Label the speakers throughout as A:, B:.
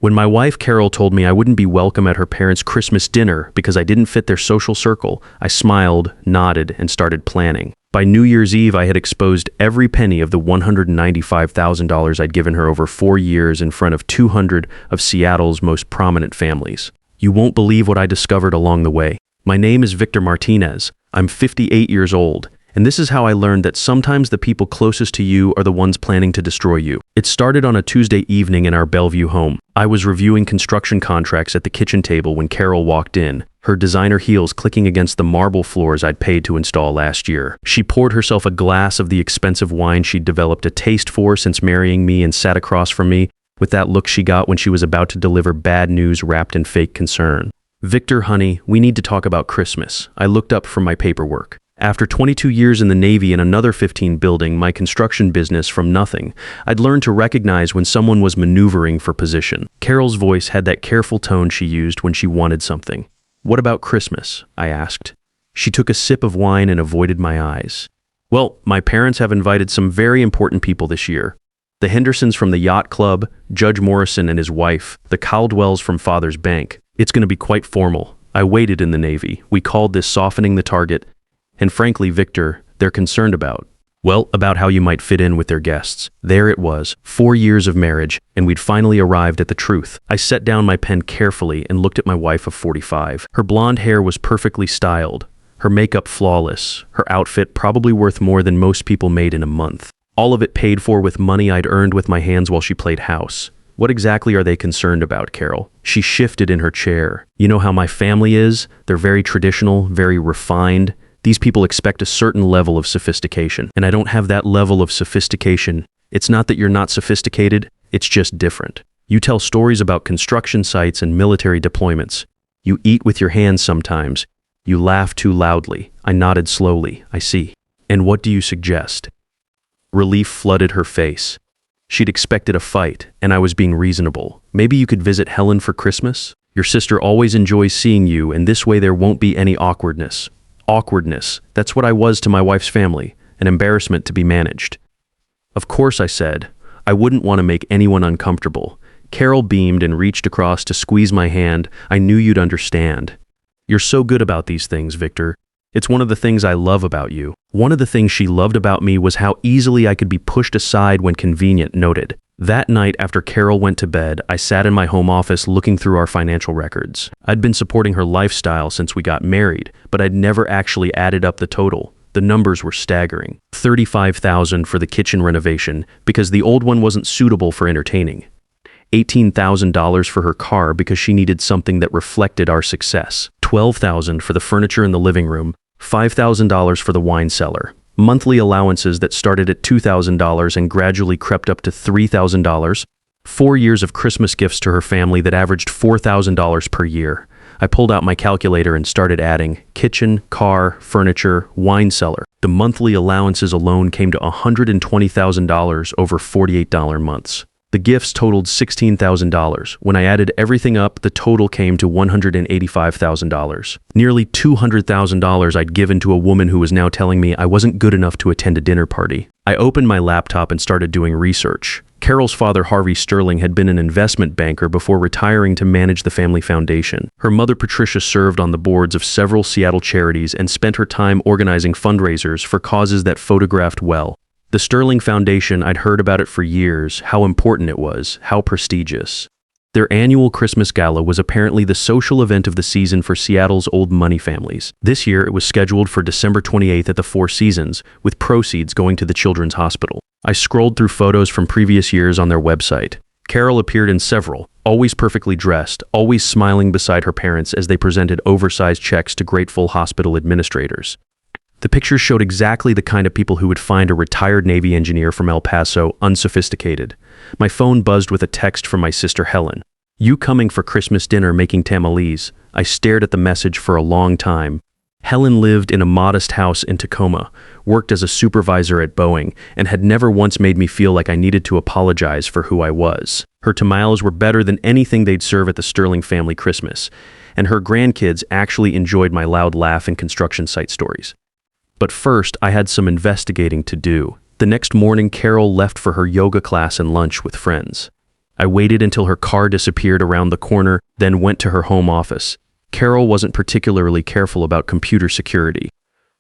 A: When my wife Carol told me I wouldn't be welcome at her parents' Christmas dinner because I didn't fit their social circle, I smiled, nodded, and started planning. By New Year's Eve, I had exposed every penny of the $195,000 I'd given her over 4 years in front of 200 of Seattle's most prominent families. You won't believe what I discovered along the way. My name is Victor Martinez. I'm 58 years old. And this is how I learned that sometimes the people closest to you are the ones planning to destroy you. It started on a Tuesday evening in our Bellevue home. I was reviewing construction contracts at the kitchen table when Carol walked in, her designer heels clicking against the marble floors I'd paid to install last year. She poured herself a glass of the expensive wine she'd developed a taste for since marrying me and sat across from me with that look she got when she was about to deliver bad news wrapped in fake concern. "Victor, honey, we need to talk about Christmas." I looked up from my paperwork. After 22 years in the Navy and another 15 building my construction business from nothing, I'd learned to recognize when someone was maneuvering for position. Carol's voice had that careful tone she used when she wanted something. "What about Christmas?" I asked. She took a sip of wine and avoided my eyes. "Well, my parents have invited some very important people this year. The Hendersons from the Yacht Club, Judge Morrison and his wife, the Caldwells from Father's Bank. It's going to be quite formal. I waited in the Navy. We called this softening the target. And frankly, Victor, they're concerned about how you might fit in with their guests." There it was, 4 years of marriage, and we'd finally arrived at the truth. I set down my pen carefully and looked at my wife of 45. Her blonde hair was perfectly styled, her makeup flawless, her outfit probably worth more than most people made in a month. All of it paid for with money I'd earned with my hands while she played house. "What exactly are they concerned about, Carol?" She shifted in her chair. "You know how my family is? They're very traditional, very refined. These people expect a certain level of sophistication, and I don't have that level of sophistication. It's not that you're not sophisticated, it's just different. You tell stories about construction sites and military deployments. You eat with your hands sometimes. You laugh too loudly." I nodded slowly. "I see. And what do you suggest?" Relief flooded her face. She'd expected a fight, and I was being reasonable. "Maybe you could visit Helen for Christmas? Your sister always enjoys seeing you, and this way there won't be any awkwardness." Awkwardness. That's what I was to my wife's family, an embarrassment to be managed. "Of course," I said. I wouldn't want to make anyone uncomfortable. Carol beamed and reached across to squeeze my hand. "I knew you'd understand. You're so good about these things, Victor. It's one of the things I love about you." One of the things she loved about me was how easily I could be pushed aside when convenient, noted. That night after Carol went to bed, I sat in my home office looking through our financial records. I'd been supporting her lifestyle since we got married, but I'd never actually added up the total. The numbers were staggering. $35,000 for the kitchen renovation because the old one wasn't suitable for entertaining. $18,000 for her car because she needed something that reflected our success. $12,000 for the furniture in the living room. $5,000 for the wine cellar. Monthly allowances that started at $2,000 and gradually crept up to $3,000. 4 years of Christmas gifts to her family that averaged $4,000 per year. I pulled out my calculator and started adding kitchen, car, furniture, wine cellar. The monthly allowances alone came to $120,000 over $48 months. The gifts totaled $16,000. When I added everything up, the total came to $185,000. Nearly $200,000 I'd given to a woman who was now telling me I wasn't good enough to attend a dinner party. I opened my laptop and started doing research. Carol's father, Harvey Sterling, had been an investment banker before retiring to manage the family foundation. Her mother, Patricia, served on the boards of several Seattle charities and spent her time organizing fundraisers for causes that photographed well. The Sterling Foundation, I'd heard about it for years, how important it was, how prestigious. Their annual Christmas gala was apparently the social event of the season for Seattle's old money families. This year, it was scheduled for December 28th at the Four Seasons, with proceeds going to the Children's Hospital. I scrolled through photos from previous years on their website. Carol appeared in several, always perfectly dressed, always smiling beside her parents as they presented oversized checks to grateful hospital administrators. The pictures showed exactly the kind of people who would find a retired Navy engineer from El Paso unsophisticated. My phone buzzed with a text from my sister Helen. "You coming for Christmas dinner making tamales?" I stared at the message for a long time. Helen lived in a modest house in Tacoma, worked as a supervisor at Boeing, and had never once made me feel like I needed to apologize for who I was. Her tamales were better than anything they'd serve at the Sterling family Christmas, and her grandkids actually enjoyed my loud laugh and construction site stories. But first, I had some investigating to do. The next morning, Carol left for her yoga class and lunch with friends. I waited until her car disappeared around the corner, then went to her home office. Carol wasn't particularly careful about computer security.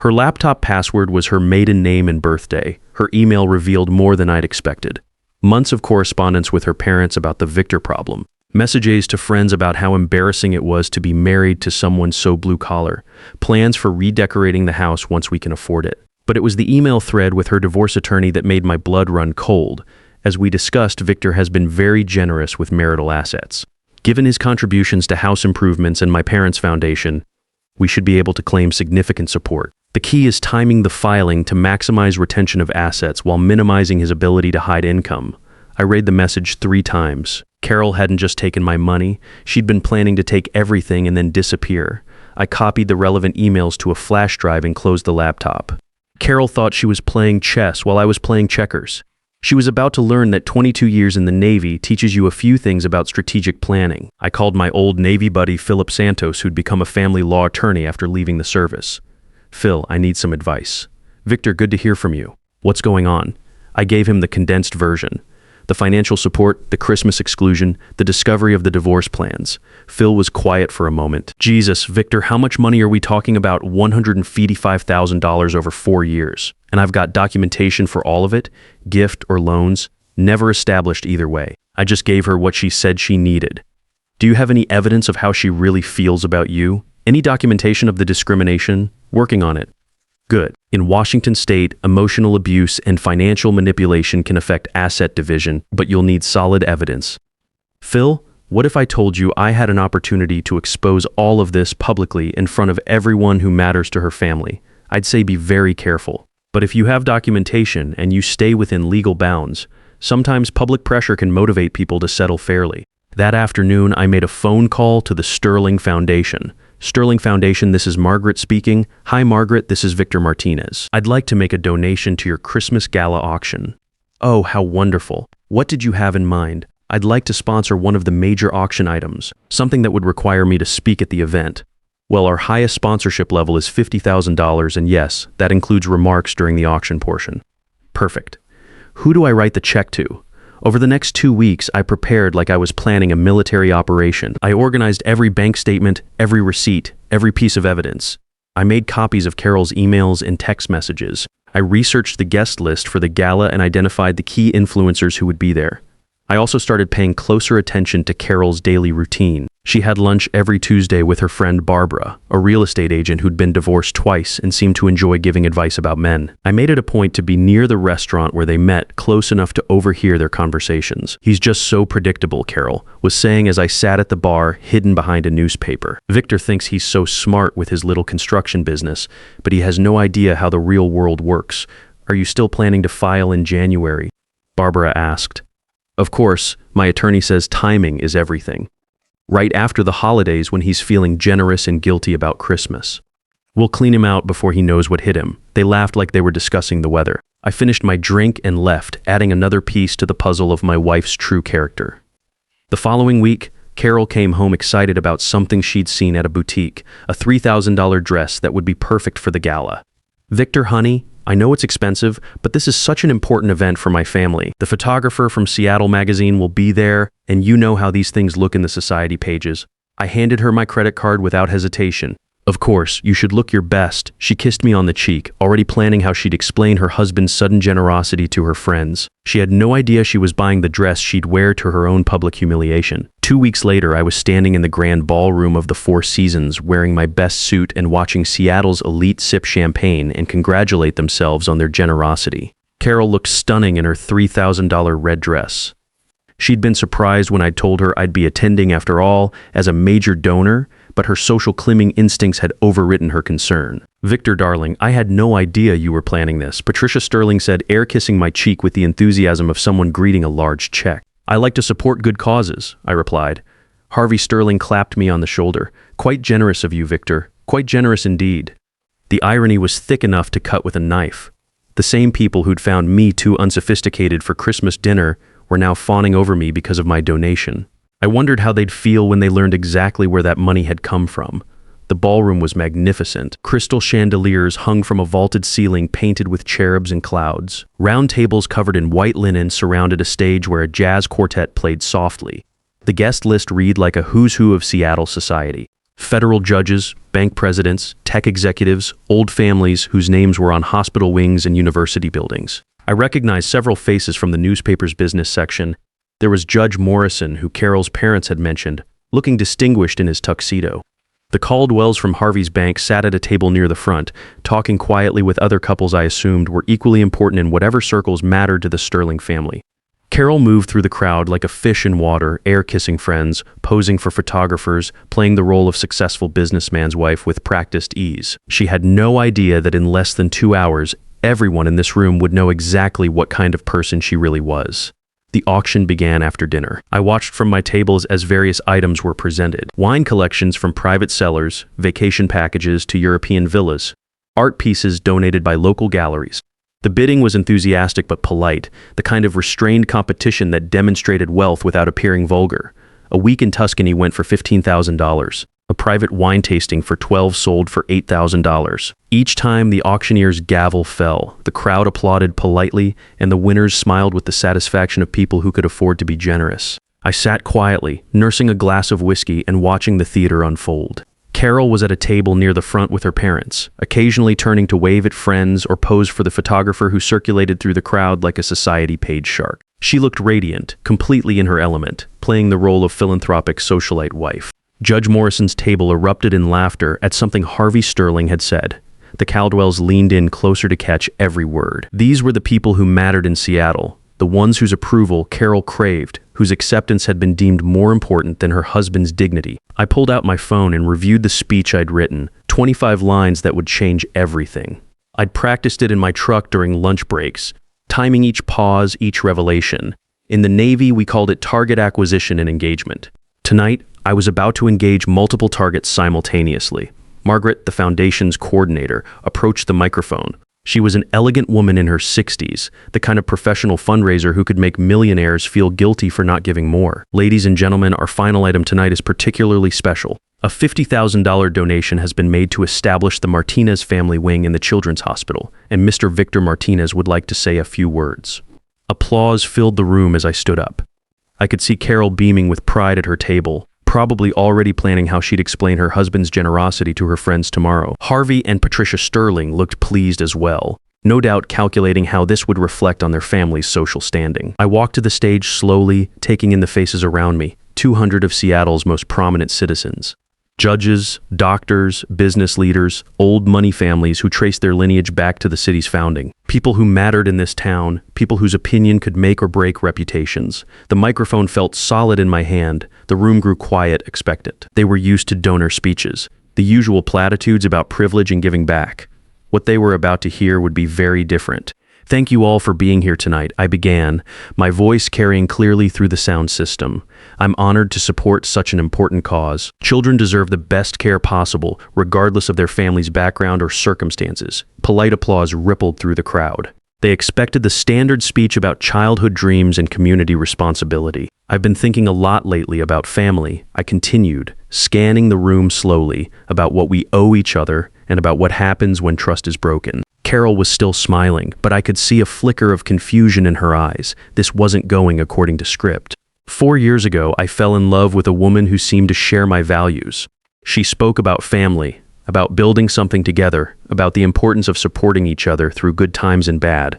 A: Her laptop password was her maiden name and birthday. Her email revealed more than I'd expected. Months of correspondence with her parents about the Victor problem. Messages to friends about how embarrassing it was to be married to someone so blue-collar. Plans for redecorating the house once we can afford it. But it was the email thread with her divorce attorney that made my blood run cold. As we discussed, Victor has been very generous with marital assets. Given his contributions to house improvements and my parents' foundation, we should be able to claim significant support. The key is timing the filing to maximize retention of assets while minimizing his ability to hide income. I read the message 3 times. Carol hadn't just taken my money, she'd been planning to take everything and then disappear. I copied the relevant emails to a flash drive and closed the laptop. Carol thought she was playing chess while I was playing checkers. She was about to learn that 22 years in the Navy teaches you a few things about strategic planning. I called my old Navy buddy Philip Santos, who'd become a family law attorney after leaving the service. Phil, I need some advice. Victor, good to hear from you. What's going on? I gave him the condensed version. The financial support, the Christmas exclusion, the discovery of the divorce plans. Phil was quiet for a moment. Jesus, Victor, how much money are we talking about? $155,000 over 4 years. And I've got documentation for all of it, gift or loans, never established either way. I just gave her what she said she needed. Do you have any evidence of how she really feels about you? Any documentation of the discrimination? Working on it. Good. In Washington state, emotional abuse and financial manipulation can affect asset division, but you'll need solid evidence. Phil, what if I told you I had an opportunity to expose all of this publicly in front of everyone who matters to her family? I'd say be very careful. But if you have documentation and you stay within legal bounds, sometimes public pressure can motivate people to settle fairly. That afternoon, I made a phone call to the Sterling Foundation. Sterling Foundation, this is Margaret speaking. Hi, Margaret, this is Victor Martinez. I'd like to make a donation to your Christmas gala auction. Oh, how wonderful. What did you have in mind? I'd like to sponsor one of the major auction items, something that would require me to speak at the event. Well, our highest sponsorship level is $50,000, and yes, that includes remarks during the auction portion. Perfect. Who do I write the check to? Over the next 2 weeks, I prepared like I was planning a military operation. I organized every bank statement, every receipt, every piece of evidence. I made copies of Carol's emails and text messages. I researched the guest list for the gala and identified the key influencers who would be there. I also started paying closer attention to Carol's daily routine. She had lunch every Tuesday with her friend Barbara, a real estate agent who'd been divorced twice and seemed to enjoy giving advice about men. I made it a point to be near the restaurant where they met, close enough to overhear their conversations. He's just so predictable, Carol was saying as I sat at the bar, hidden behind a newspaper. Victor thinks he's so smart with his little construction business, but he has no idea how the real world works. Are you still planning to file in January? Barbara asked. Of course, my attorney says timing is everything. Right after the holidays when he's feeling generous and guilty about Christmas. We'll clean him out before he knows what hit him. They laughed like they were discussing the weather. I finished my drink and left, adding another piece to the puzzle of my wife's true character. The following week, Carol came home excited about something she'd seen at a boutique, a $3,000 dress that would be perfect for the gala. Victor, honey, I know it's expensive, but this is such an important event for my family. The photographer from Seattle magazine will be there, and you know how these things look in the society pages. I handed her my credit card without hesitation. Of course, you should look your best. She kissed me on the cheek, already planning how she'd explain her husband's sudden generosity to her friends. She had no idea she was buying the dress she'd wear to her own public humiliation. 2 weeks later, I was standing in the grand ballroom of the Four Seasons, wearing my best suit and watching Seattle's elite sip champagne and congratulate themselves on their generosity. Carol looked stunning in her $3,000 red dress. She'd been surprised when I'd told her I'd be attending after all, as a major donor, but her social climbing instincts had overridden her concern. Victor, darling, I had no idea you were planning this, Patricia Sterling said, air kissing my cheek with the enthusiasm of someone greeting a large check. I like to support good causes, I replied. Harvey Sterling clapped me on the shoulder. Quite generous of you, Victor. Quite generous indeed. The irony was thick enough to cut with a knife. The same people who'd found me too unsophisticated for Christmas dinner were now fawning over me because of my donation. I wondered how they'd feel when they learned exactly where that money had come from. The ballroom was magnificent. Crystal chandeliers hung from a vaulted ceiling painted with cherubs and clouds. Round tables covered in white linen surrounded a stage where a jazz quartet played softly. The guest list read like a who's who of Seattle society. Federal judges, bank presidents, tech executives, old families whose names were on hospital wings and university buildings. I recognized several faces from the newspaper's business section. There was Judge Morrison, who Carol's parents had mentioned, looking distinguished in his tuxedo. The Caldwells from Harvey's Bank sat at a table near the front, talking quietly with other couples I assumed were equally important in whatever circles mattered to the Sterling family. Carol moved through the crowd like a fish in water, air-kissing friends, posing for photographers, playing the role of successful businessman's wife with practiced ease. She had no idea that in less than 2 hours, everyone in this room would know exactly what kind of person she really was. The auction began after dinner. I watched from my tables as various items were presented. Wine collections from private cellars, vacation packages to European villas, art pieces donated by local galleries. The bidding was enthusiastic but polite, the kind of restrained competition that demonstrated wealth without appearing vulgar. A week in Tuscany went for $15,000. A private wine tasting for 12 sold for $8,000. Each time the auctioneer's gavel fell, the crowd applauded politely, and the winners smiled with the satisfaction of people who could afford to be generous. I sat quietly, nursing a glass of whiskey and watching the theater unfold. Carol was at a table near the front with her parents, occasionally turning to wave at friends or pose for the photographer who circulated through the crowd like a society page shark. She looked radiant, completely in her element, playing the role of philanthropic socialite wife. Judge Morrison's table erupted in laughter at something Harvey Sterling had said. The Caldwells leaned in closer to catch every word. These were the people who mattered in Seattle, the ones whose approval Carol craved, whose acceptance had been deemed more important than her husband's dignity. I pulled out my phone and reviewed the speech I'd written, 25 lines that would change everything. I'd practiced it in my truck during lunch breaks, timing each pause, each revelation. In the Navy, we called it target acquisition and engagement. Tonight, I was about to engage multiple targets simultaneously. Margaret, the foundation's coordinator, approached the microphone. She was an elegant woman in her 60s, the kind of professional fundraiser who could make millionaires feel guilty for not giving more. Ladies and gentlemen, our final item tonight is particularly special. A $50,000 donation has been made to establish the Martinez family wing in the Children's Hospital, and Mr. Victor Martinez would like to say a few words. Applause filled the room as I stood up. I could see Carol beaming with pride at her table, probably already planning how she'd explain her husband's generosity to her friends tomorrow. Harvey and Patricia Sterling looked pleased as well, no doubt calculating how this would reflect on their family's social standing. I walked to the stage slowly, taking in the faces around me, 200 of Seattle's most prominent citizens. Judges, doctors, business leaders, old money families who traced their lineage back to the city's founding. People who mattered in this town, people whose opinion could make or break reputations. The microphone felt solid in my hand. The room grew quiet, expectant. They were used to donor speeches, the usual platitudes about privilege and giving back. What they were about to hear would be very different. Thank you all for being here tonight, I began, my voice carrying clearly through the sound system. I'm honored to support such an important cause. Children deserve the best care possible, regardless of their family's background or circumstances. Polite applause rippled through the crowd. They expected the standard speech about childhood dreams and community responsibility. I've been thinking a lot lately about family, I continued, scanning the room slowly, about what we owe each other and about what happens when trust is broken. Carol was still smiling, but I could see a flicker of confusion in her eyes. This wasn't going according to script. 4 years ago, I fell in love with a woman who seemed to share my values. She spoke about family, about building something together, about the importance of supporting each other through good times and bad.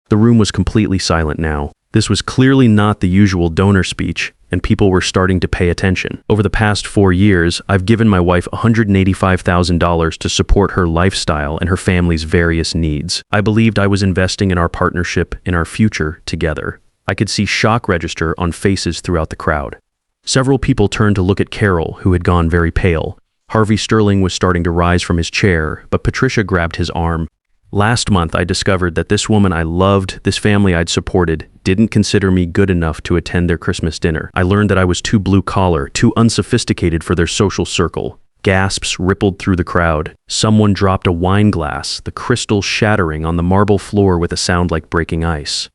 A: The room was completely silent now. This was clearly not the usual donor speech, and people were starting to pay attention. Over the past 4 years, I've given my wife $185,000 to support her lifestyle and her family's various needs. I believed I was investing in our partnership, in our future together. I could see shock register on faces throughout the crowd. Several people turned to look at Carol, who had gone very pale. Harvey Sterling was starting to rise from his chair, but Patricia grabbed his arm. Last month, I discovered that this woman I loved, this family I'd supported, didn't consider me good enough to attend their Christmas dinner. I learned that I was too blue-collar, too unsophisticated for their social circle. Gasps rippled through the crowd. Someone dropped a wine glass, the crystal shattering on the marble floor with a sound like breaking ice.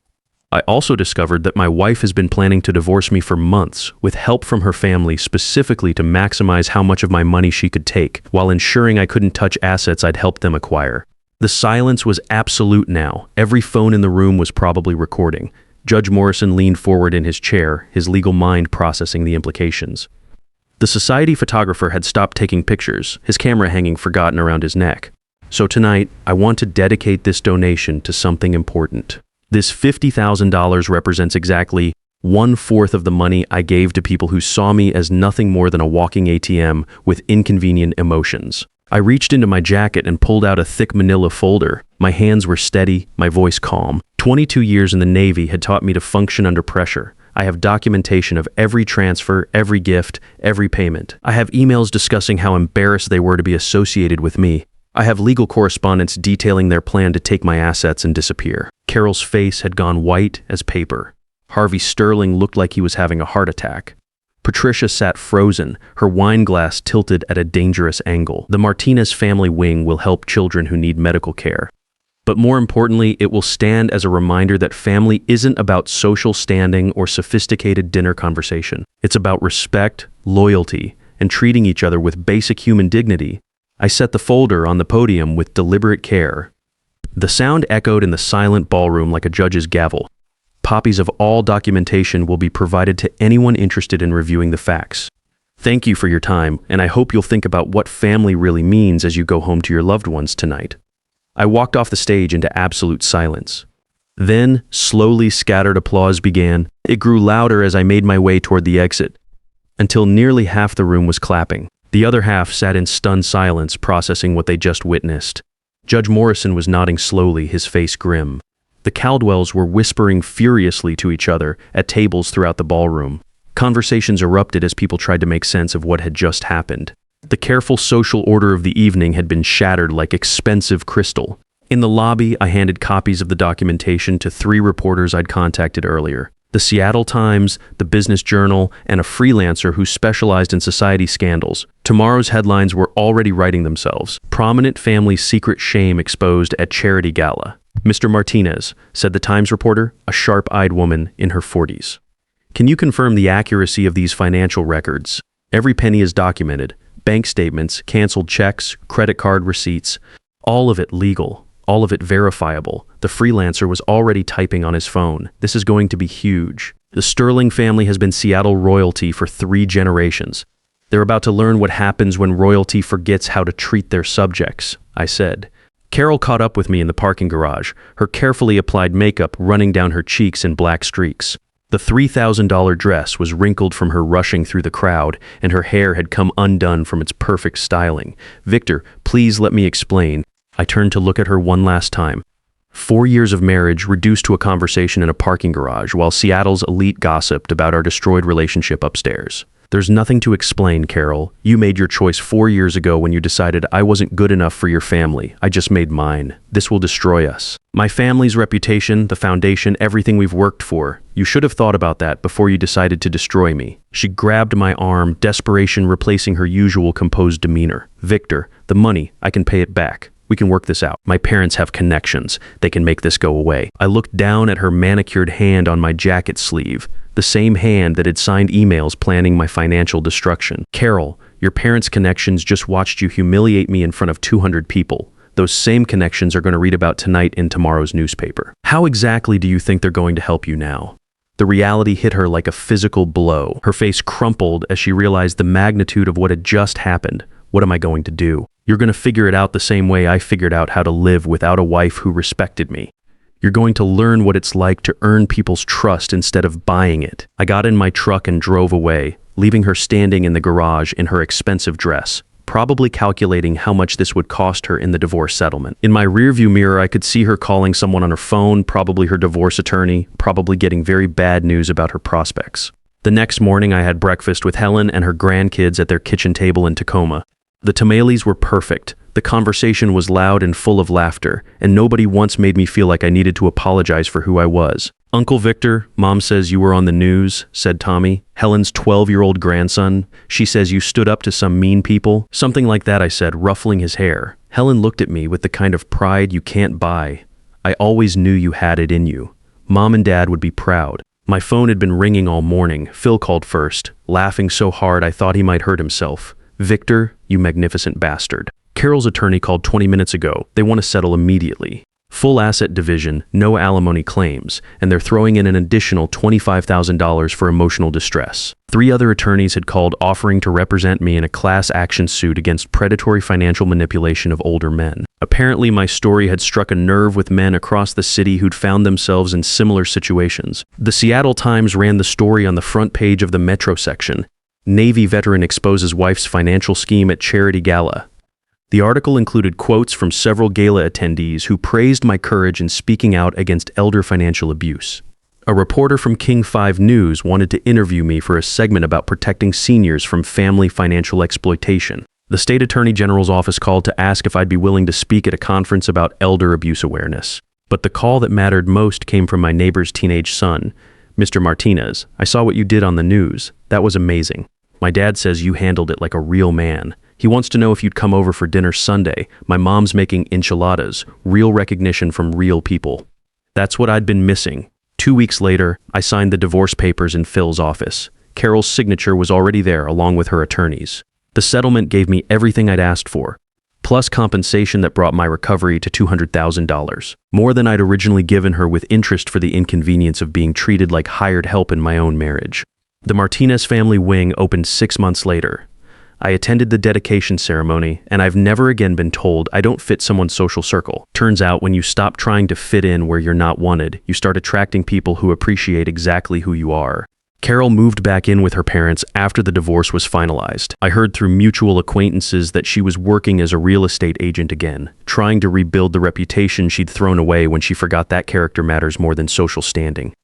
A: I also discovered that my wife has been planning to divorce me for months, with help from her family specifically to maximize how much of my money she could take, while ensuring I couldn't touch assets I'd helped them acquire. The silence was absolute now. Every phone in the room was probably recording. Judge Morrison leaned forward in his chair, his legal mind processing the implications. The society photographer had stopped taking pictures, his camera hanging forgotten around his neck. So tonight, I want to dedicate this donation to something important. This $50,000 represents exactly 1/4 of the money I gave to people who saw me as nothing more than a walking ATM with inconvenient emotions. I reached into my jacket and pulled out a thick manila folder. My hands were steady, my voice calm. 22 years in the Navy had taught me to function under pressure. I have documentation of every transfer, every gift, every payment. I have emails discussing how embarrassed they were to be associated with me. I have legal correspondence detailing their plan to take my assets and disappear. Carol's face had gone white as paper. Harvey Sterling looked like he was having a heart attack. Patricia sat frozen, her wine glass tilted at a dangerous angle. The Martinez family wing will help children who need medical care. But more importantly, it will stand as a reminder that family isn't about social standing or sophisticated dinner conversation. It's about respect, loyalty, and treating each other with basic human dignity. I set the folder on the podium with deliberate care. The sound echoed in the silent ballroom like a judge's gavel. Copies of all documentation will be provided to anyone interested in reviewing the facts. Thank you for your time, and I hope you'll think about what family really means as you go home to your loved ones tonight. I walked off the stage into absolute silence. Then, slowly scattered applause began. It grew louder as I made my way toward the exit, until nearly half the room was clapping. The other half sat in stunned silence, processing what they just witnessed. Judge Morrison was nodding slowly, his face grim. The Caldwells were whispering furiously to each other at tables throughout the ballroom. Conversations erupted as people tried to make sense of what had just happened. The careful social order of the evening had been shattered like expensive crystal. In the lobby, I handed copies of the documentation to 3 reporters I'd contacted earlier. The Seattle Times, the Business Journal, and a freelancer who specialized in society scandals. Tomorrow's headlines were already writing themselves. Prominent family's secret shame exposed at charity gala. Mr. Martinez, said the Times reporter, a sharp-eyed woman in her 40s. Can you confirm the accuracy of these financial records? Every penny is documented. Bank statements, canceled checks, credit card receipts. All of it legal. All of it verifiable. The freelancer was already typing on his phone. This is going to be huge. The Sterling family has been Seattle royalty for 3 generations. They're about to learn what happens when royalty forgets how to treat their subjects, I said. Carol caught up with me in the parking garage, her carefully applied makeup running down her cheeks in black streaks. The $3,000 dress was wrinkled from her rushing through the crowd, and her hair had come undone from its perfect styling. Victor, please let me explain. I turned to look at her one last time. 4 years of marriage reduced to a conversation in a parking garage while Seattle's elite gossiped about our destroyed relationship upstairs. There's nothing to explain, Carol. You made your choice 4 years ago when you decided I wasn't good enough for your family. I just made mine. This will destroy us. My family's reputation, the foundation, everything we've worked for. You should have thought about that before you decided to destroy me. She grabbed my arm, desperation replacing her usual composed demeanor. Victor, the money, I can pay it back. We can work this out. My parents have connections. They can make this go away. I looked down at her manicured hand on my jacket sleeve, the same hand that had signed emails planning my financial destruction. Carol, your parents' connections just watched you humiliate me in front of 200 people. Those same connections are going to read about tonight in tomorrow's newspaper. How exactly do you think they're going to help you now? The reality hit her like a physical blow. Her face crumpled as she realized the magnitude of what had just happened. What am I going to do? You're going to figure it out the same way I figured out how to live without a wife who respected me. You're going to learn what it's like to earn people's trust instead of buying it. I got in my truck and drove away, leaving her standing in the garage in her expensive dress, probably calculating how much this would cost her in the divorce settlement. In my rearview mirror, I could see her calling someone on her phone, probably her divorce attorney, probably getting very bad news about her prospects. The next morning, I had breakfast with Helen and her grandkids at their kitchen table in Tacoma. The tamales were perfect. The conversation was loud and full of laughter, and nobody once made me feel like I needed to apologize for who I was. Uncle Victor, Mom says you were on the news, said Tommy, Helen's 12-year-old grandson. She says you stood up to some mean people. Something like that, I said, ruffling his hair. Helen looked at me with the kind of pride you can't buy. I always knew you had it in you. Mom and Dad would be proud. My phone had been ringing all morning. Phil called first, laughing so hard I thought he might hurt himself. "Victor, you magnificent bastard. Carol's attorney called 20 minutes ago. They want to settle immediately. Full asset division, no alimony claims, and they're throwing in an additional $25,000 for emotional distress." 3 other attorneys had called offering to represent me in a class action suit against predatory financial manipulation of older men. Apparently, my story had struck a nerve with men across the city who'd found themselves in similar situations. The Seattle Times ran the story on the front page of the Metro section. Navy veteran exposes wife's financial scheme at charity gala. The article included quotes from several gala attendees who praised my courage in speaking out against elder financial abuse. A reporter from King 5 News wanted to interview me for a segment about protecting seniors from family financial exploitation. The state attorney general's office called to ask if I'd be willing to speak at a conference about elder abuse awareness. But the call that mattered most came from my neighbor's teenage son. "Mr. Martinez, I saw what you did on the news. That was amazing. My dad says you handled it like a real man. He wants to know if you'd come over for dinner Sunday. My mom's making enchiladas, real recognition from real people." That's what I'd been missing. 2 weeks later, I signed the divorce papers in Phil's office. Carol's signature was already there, along with her attorneys. The settlement gave me everything I'd asked for, plus compensation that brought my recovery to $200,000, more than I'd originally given her with interest for the inconvenience of being treated like hired help in my own marriage. The Martinez family wing opened 6 months later. I attended the dedication ceremony, and I've never again been told I don't fit someone's social circle. Turns out when you stop trying to fit in where you're not wanted, you start attracting people who appreciate exactly who you are. Carol moved back in with her parents after the divorce was finalized. I heard through mutual acquaintances that she was working as a real estate agent again, trying to rebuild the reputation she'd thrown away when she forgot that character matters more than social standing.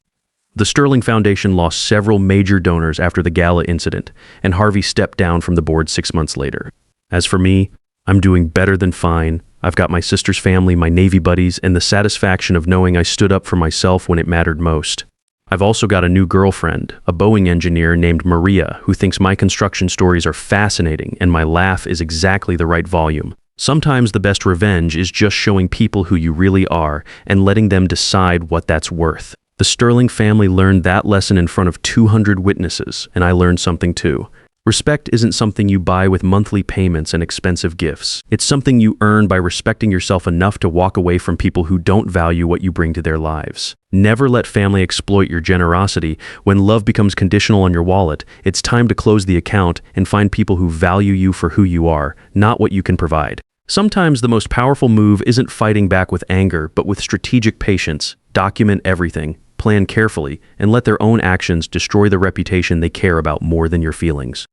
A: The Sterling Foundation lost several major donors after the gala incident, and Harvey stepped down from the board 6 months later. As for me, I'm doing better than fine. I've got my sister's family, my Navy buddies, and the satisfaction of knowing I stood up for myself when it mattered most. I've also got a new girlfriend, a Boeing engineer named Maria, who thinks my construction stories are fascinating and my laugh is exactly the right volume. Sometimes the best revenge is just showing people who you really are and letting them decide what that's worth. The Sterling family learned that lesson in front of 200 witnesses, and I learned something too. Respect isn't something you buy with monthly payments and expensive gifts. It's something you earn by respecting yourself enough to walk away from people who don't value what you bring to their lives. Never let family exploit your generosity. When love becomes conditional on your wallet, it's time to close the account and find people who value you for who you are, not what you can provide. Sometimes the most powerful move isn't fighting back with anger, but with strategic patience. Document everything. Plan carefully, and let their own actions destroy the reputation they care about more than your feelings.